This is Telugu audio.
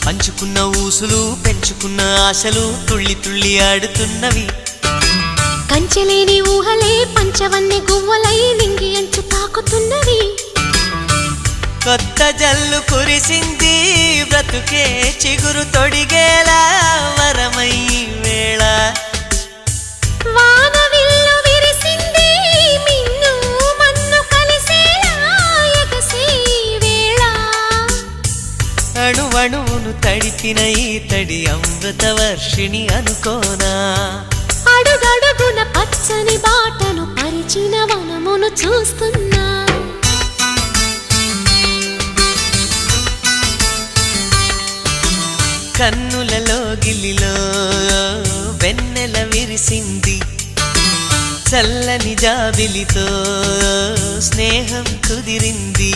పంచుకున్న ఊసులు పెంచుకున్న ఆశలు తుళ్ళి తుళ్ళి ఆడుతున్నవి కంచెలేని ఊహలే పంచవన్నె గువ్వలై నింగి అంచు తాకుతున్నవి కొత్త జల్లు కురిసింది బ్రతుకే చిగురు తొడిగేలా వరమై వేళ వానవిల్లు విరిసింది మిన్ను మన్ను కలిసేలా ఎగసే వేళ అణువణువును తడిపిన ఈ తడి అమృత వర్షిణి అనుకోనా అడుగడుగున పచ్చని బాటను పరిచిన వనమును చూస్తున్నా కన్నులలో గిల్లిలో వెన్నెల విరిసింది చల్లని జాబిలితో స్నేహం కుదిరింది